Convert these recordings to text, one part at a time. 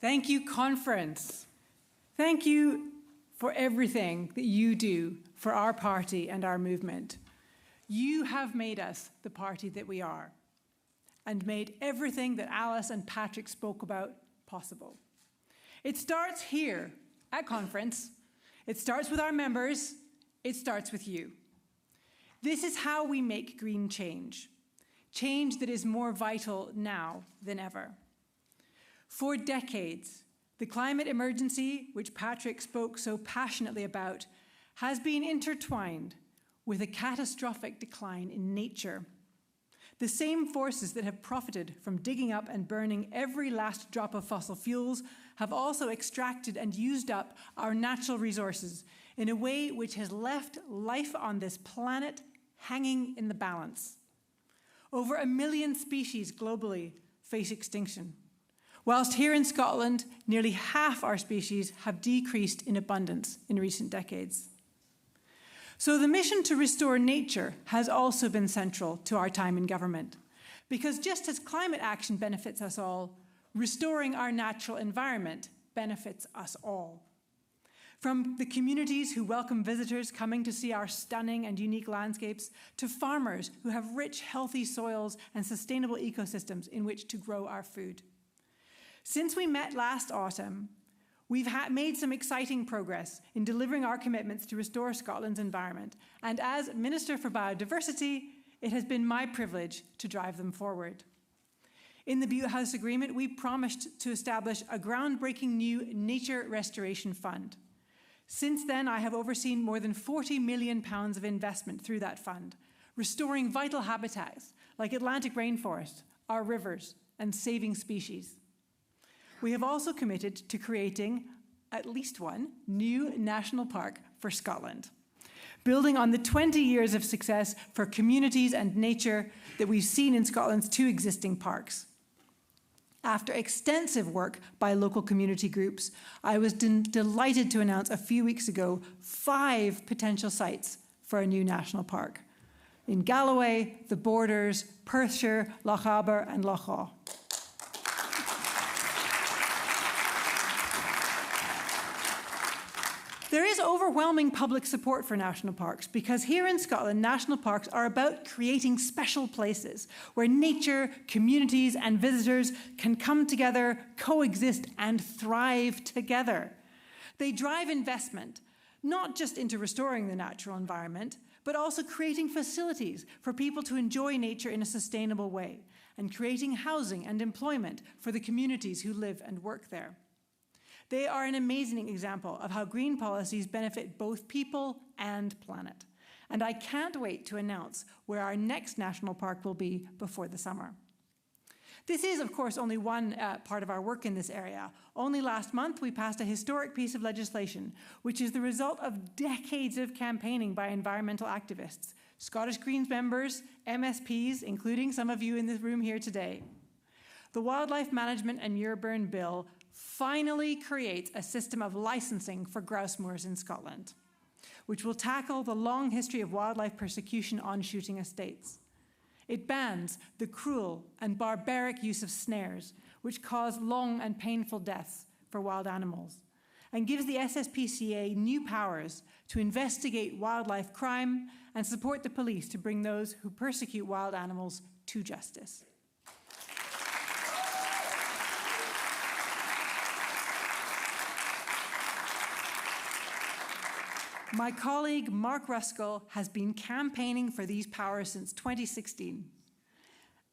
Thank you, conference. Thank you for everything that you do for our party and our movement. You have made us the party that we are and made everything that Alice and Patrick spoke about possible. It starts here at conference. It starts with our members. It starts with you. This is how we make green change. Change that is more vital now than ever. For decades, the climate emergency, which Patrick spoke so passionately about, has been intertwined with a catastrophic decline in nature. The same forces that have profited from digging up and burning every last drop of fossil fuels have also extracted and used up our natural resources in a way which has left life on this planet hanging in the balance. Over 1 million species globally face extinction, whilst here in Scotland, nearly half our species have decreased in abundance in recent decades. So the mission to restore nature has also been central to our time in government, because just as climate action benefits us all, restoring our natural environment benefits us all. From the communities who welcome visitors coming to see our stunning and unique landscapes, to farmers who have rich, healthy soils and sustainable ecosystems in which to grow our food. Since we met last autumn, we've made some exciting progress in delivering our commitments to restore Scotland's environment, and as Minister for Biodiversity, it has been my privilege to drive them forward. In the Butte House Agreement, we promised to establish a groundbreaking new nature restoration fund. Since then, I have overseen more than £40 million of investment through that fund, restoring vital habitats like Atlantic rainforest, our rivers, and saving species. We have also committed to creating at least one new national park for Scotland, building on the 20 years of success for communities and nature that we've seen in Scotland's 2 existing parks. After extensive work by local community groups, I was delighted to announce a few weeks ago 5 potential sites for a new national park in Galloway, the Borders, Perthshire, Loch Aber, and Loch Awe. There is overwhelming public support for national parks because here in Scotland, national parks are about creating special places where nature, communities, and visitors can come together, coexist, and thrive together. They drive investment, not just into restoring the natural environment, but also creating facilities for people to enjoy nature in a sustainable way, and creating housing and employment for the communities who live and work there. They are an amazing example of how green policies benefit both people and planet. And I can't wait to announce where our next national park will be before the summer. This is, of course, only one part of our work in this area. Only last month, we passed a historic piece of legislation, which is the result of decades of campaigning by environmental activists, Scottish Greens members, MSPs, including some of you in this room here today. The Wildlife Management and Muirburn Bill finally creates a system of licensing for grouse moors in Scotland, which will tackle the long history of wildlife persecution on shooting estates. It bans the cruel and barbaric use of snares, which cause long and painful deaths for wild animals, and gives the SSPCA new powers to investigate wildlife crime and support the police to bring those who persecute wild animals to justice. My colleague, Mark Ruskell, has been campaigning for these powers since 2016.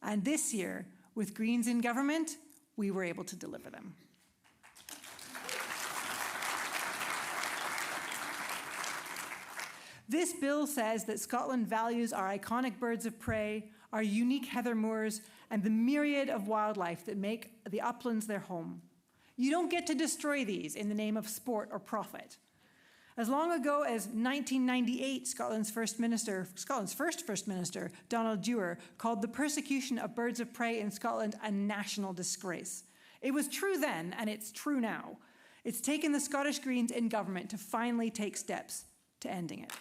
And this year, with Greens in government, we were able to deliver them. This bill says that Scotland values our iconic birds of prey, our unique heather moors, and the myriad of wildlife that make the uplands their home. You don't get to destroy these in the name of sport or profit. As long ago as 1998, Scotland's first First Minister, Donald Dewar, called the persecution of birds of prey in Scotland a national disgrace. It was true then, and it's true now. It's taken the Scottish Greens in government to finally take steps to ending it.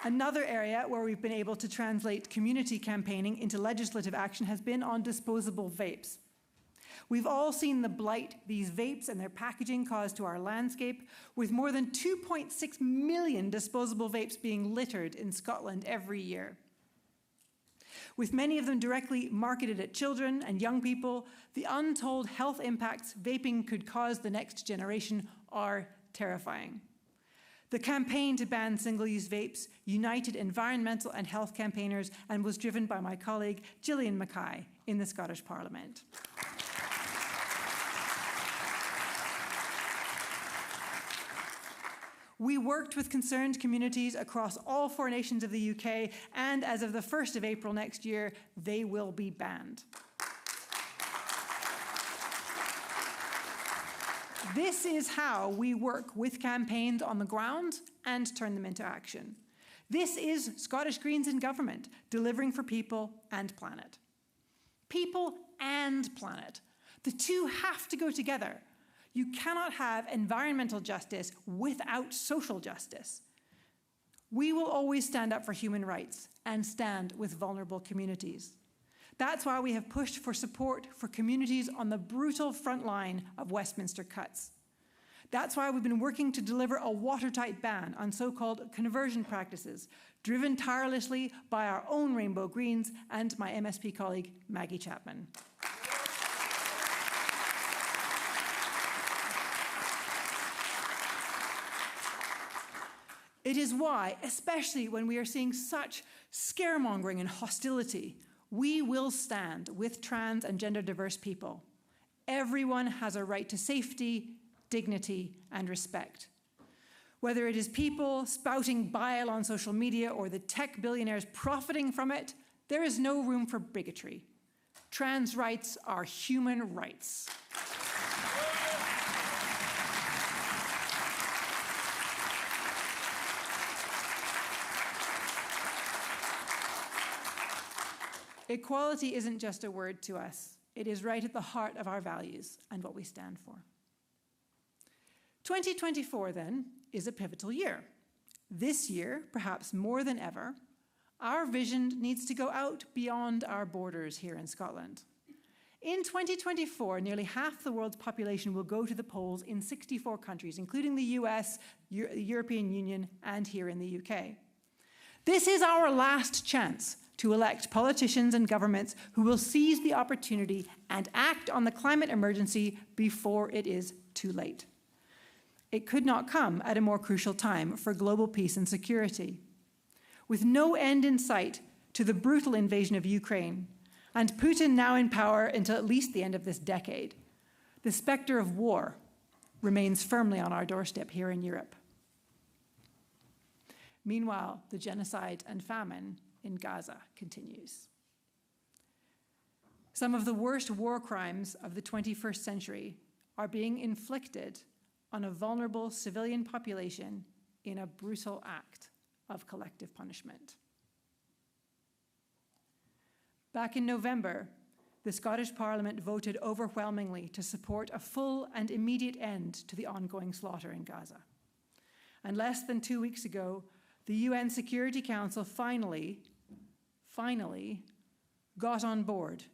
Another area where we've been able to translate community campaigning into legislative action has been on disposable vapes. We've all seen the blight these vapes and their packaging cause to our landscape, with more than 2.6 million disposable vapes being littered in Scotland every year. With many of them directly marketed at children and young people, the untold health impacts vaping could cause the next generation are terrifying. The campaign to ban single-use vapes united environmental and health campaigners and was driven by my colleague Gillian Mackay in the Scottish Parliament. We worked with concerned communities across all 4 nations of the UK, and as of the 1st of April next year, they will be banned. This is how we work with campaigns on the ground and turn them into action. This is Scottish Greens in government, delivering for people and planet. People and planet. The two have to go together. You cannot have environmental justice without social justice. We will always stand up for human rights and stand with vulnerable communities. That's why we have pushed for support for communities on the brutal front line of Westminster cuts. That's why we've been working to deliver a watertight ban on so-called conversion practices, driven tirelessly by our own Rainbow Greens and my MSP colleague, Maggie Chapman. It is why, especially when we are seeing such scaremongering and hostility, we will stand with trans and gender diverse people. Everyone has a right to safety, dignity, and respect. Whether it is people spouting bile on social media or the tech billionaires profiting from it, there is no room for bigotry. Trans rights are human rights. Equality isn't just a word to us. It is right at the heart of our values and what we stand for. 2024, then, is a pivotal year. This year, perhaps more than ever, our vision needs to go out beyond our borders here in Scotland. In 2024, nearly half the world's population will go to the polls in 64 countries, including the US, the European Union, and here in the UK. This is our last chance to elect politicians and governments who will seize the opportunity and act on the climate emergency before it is too late. It could not come at a more crucial time for global peace and security. With no end in sight to the brutal invasion of Ukraine, and Putin now in power until at least the end of this decade, the specter of war remains firmly on our doorstep here in Europe. Meanwhile, the genocide and famine in Gaza continues. Some of the worst war crimes of the 21st century are being inflicted on a vulnerable civilian population in a brutal act of collective punishment. Back in November, the Scottish Parliament voted overwhelmingly to support a full and immediate end to the ongoing slaughter in Gaza. And less than 2 weeks ago, the UN Security Council finally got on board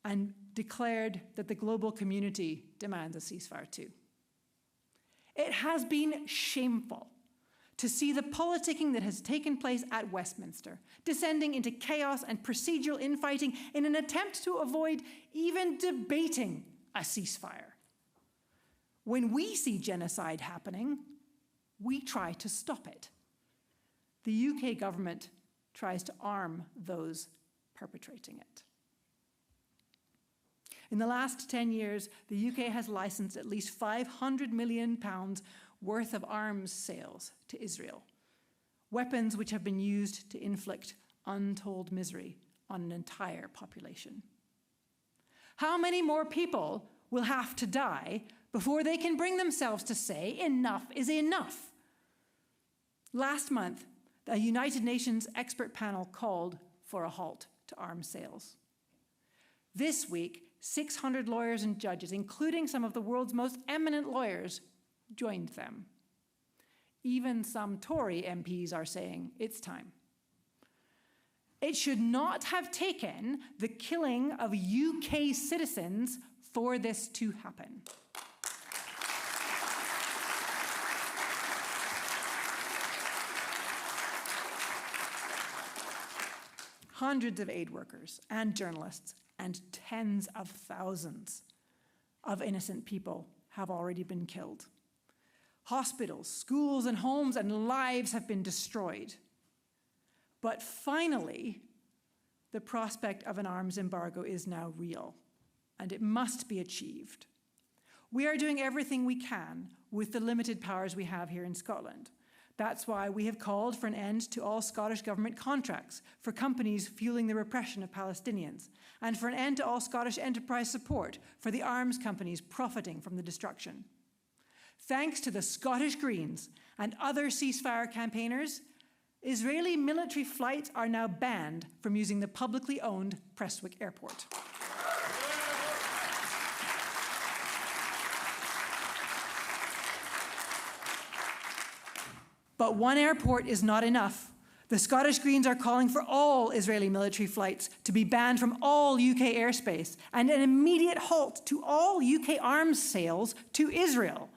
and declared that the global community demands a ceasefire too. It has been shameful to see the politicking that has taken place at Westminster, descending into chaos and procedural infighting in an attempt to avoid even debating a ceasefire. When we see genocide happening, we try to stop it. The UK government tries to arm those perpetrating it. In the last 10 years, the UK has licensed at least £500 million worth of arms sales to Israel, weapons which have been used to inflict untold misery on an entire population. How many more people will have to die before they can bring themselves to say enough is enough? Last month, the United Nations expert panel called for a halt to arms sales. This week, 600 lawyers and judges, including some of the world's most eminent lawyers, joined them. Even some Tory MPs are saying it's time. It should not have taken the killing of UK citizens for this to happen. Hundreds of aid workers and journalists and tens of thousands of innocent people have already been killed. Hospitals, schools, and homes and lives have been destroyed. But finally, the prospect of an arms embargo is now real, and it must be achieved. We are doing everything we can with the limited powers we have here in Scotland. That's why we have called for an end to all Scottish government contracts for companies fueling the repression of Palestinians, and for an end to all Scottish enterprise support for the arms companies profiting from the destruction. Thanks to the Scottish Greens and other ceasefire campaigners, Israeli military flights are now banned from using the publicly owned Prestwick Airport. But one airport is not enough. The Scottish Greens are calling for all Israeli military flights to be banned from all UK airspace and an immediate halt to all UK arms sales to Israel.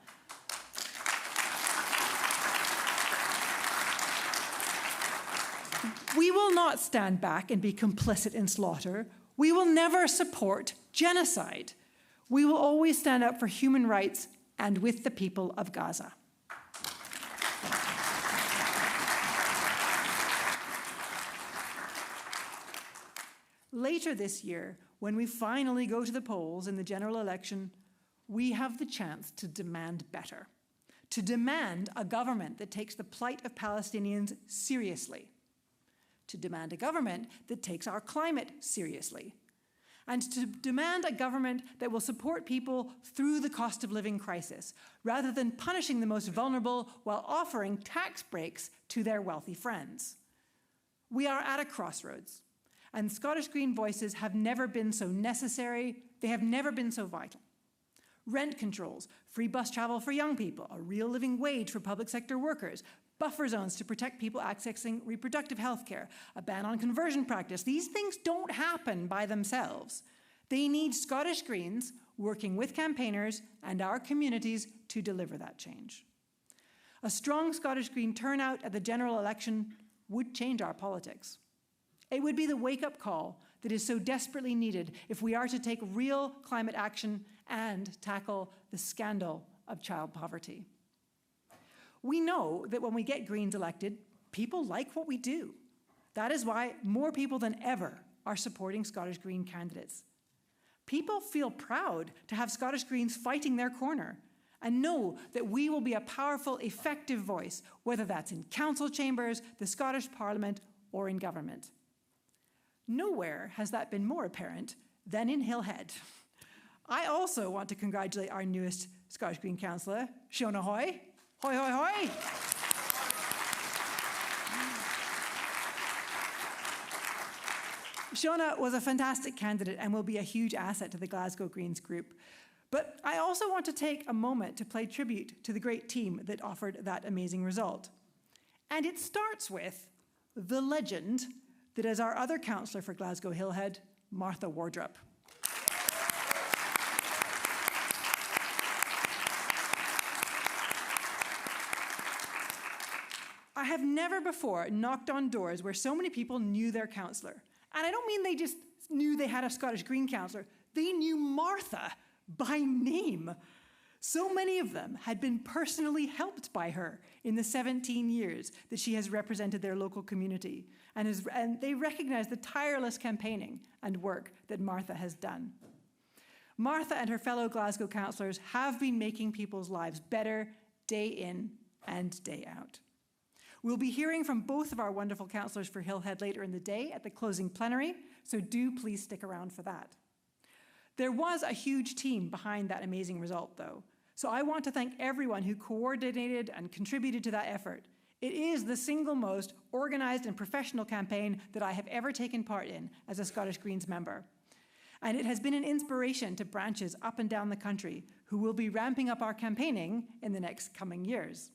We will not stand back and be complicit in slaughter. We will never support genocide. We will always stand up for human rights and with the people of Gaza. Later this year, when we finally go to the polls in the general election, we have the chance to demand better, to demand a government that takes the plight of Palestinians seriously, to demand a government that takes our climate seriously, and to demand a government that will support people through the cost of living crisis, rather than punishing the most vulnerable while offering tax breaks to their wealthy friends. We are at a crossroads. And Scottish Green voices have never been so necessary, they have never been so vital. Rent controls, free bus travel for young people, a real living wage for public sector workers, buffer zones to protect people accessing reproductive health care, a ban on conversion practice. These things don't happen by themselves. They need Scottish Greens working with campaigners and our communities to deliver that change. A strong Scottish Green turnout at the general election would change our politics. It would be the wake-up call that is so desperately needed if we are to take real climate action and tackle the scandal of child poverty. We know that when we get Greens elected, people like what we do. That is why more people than ever are supporting Scottish Green candidates. People feel proud to have Scottish Greens fighting their corner and know that we will be a powerful, effective voice, whether that's in council chambers, the Scottish Parliament, or in government. Nowhere has that been more apparent than in Hillhead. I also want to congratulate our newest Scottish Green councillor, Shona Hoy. Hoy, hoy, hoy! Shona was a fantastic candidate and will be a huge asset to the Glasgow Greens group. But I also want to take a moment to pay tribute to the great team that offered that amazing result. And it starts with the legend that is our other councillor for Glasgow Hillhead, Martha Wardrop. I have never before knocked on doors where so many people knew their councillor. And I don't mean they just knew they had a Scottish Green councillor. They knew Martha by name. So many of them had been personally helped by her in the 17 years that she has represented their local community. And they recognize the tireless campaigning and work that Martha has done. Martha and her fellow Glasgow councillors have been making people's lives better day in and day out. We'll be hearing from both of our wonderful councillors for Hillhead later in the day at the closing plenary, so do please stick around for that. There was a huge team behind that amazing result, though, so I want to thank everyone who coordinated and contributed to that effort. It is the single most organised and professional campaign that I have ever taken part in as a Scottish Greens member. And it has been an inspiration to branches up and down the country who will be ramping up our campaigning in the next coming years.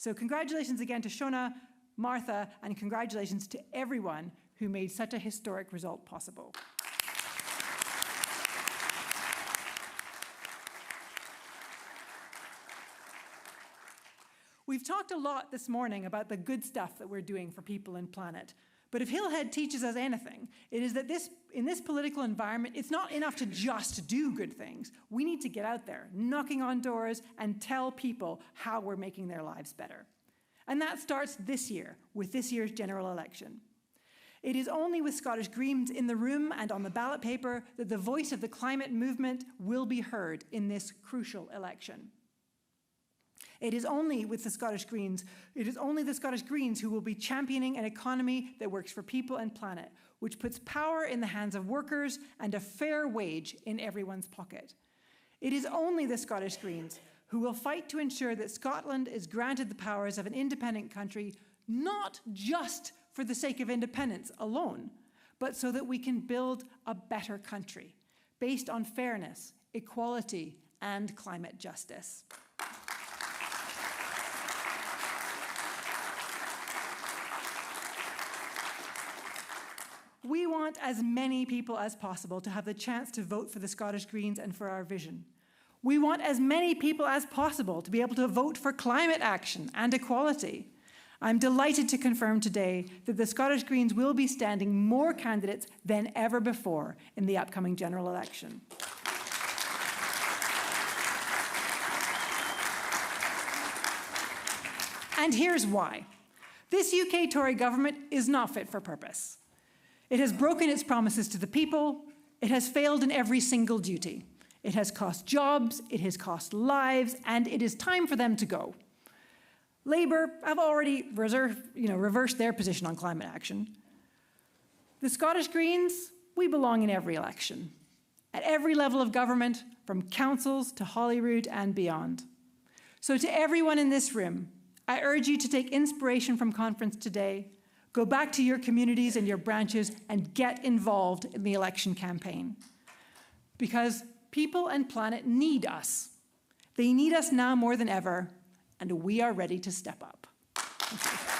So congratulations again to Shona, Martha, and congratulations to everyone who made such a historic result possible. We've talked a lot this morning about the good stuff that we're doing for people and planet. But if Hillhead teaches us anything, it is that in this political environment, it's not enough to just do good things. We need to get out there, knocking on doors, and tell people how we're making their lives better. And that starts this year, with this year's general election. It is only with Scottish Greens in the room and on the ballot paper that the voice of the climate movement will be heard in this crucial election. It is only the Scottish Greens who will be championing an economy that works for people and planet, which puts power in the hands of workers and a fair wage in everyone's pocket. It is only the Scottish Greens who will fight to ensure that Scotland is granted the powers of an independent country, not just for the sake of independence alone, but so that we can build a better country based on fairness, equality, and climate justice. We want as many people as possible to have the chance to vote for the Scottish Greens and for our vision. We want as many people as possible to be able to vote for climate action and equality. I'm delighted to confirm today that the Scottish Greens will be standing more candidates than ever before in the upcoming general election. And here's why. This UK Tory government is not fit for purpose. It has broken its promises to the people. It has failed in every single duty. It has cost jobs, it has cost lives, and it is time for them to go. Labour have already reversed their position on climate action. The Scottish Greens, we belong in every election, at every level of government, from councils to Holyrood and beyond. So to everyone in this room, I urge you to take inspiration from conference today, go back to your communities and your branches, and get involved in the election campaign. Because people and planet need us. They need us now more than ever, and we are ready to step up. Thank you.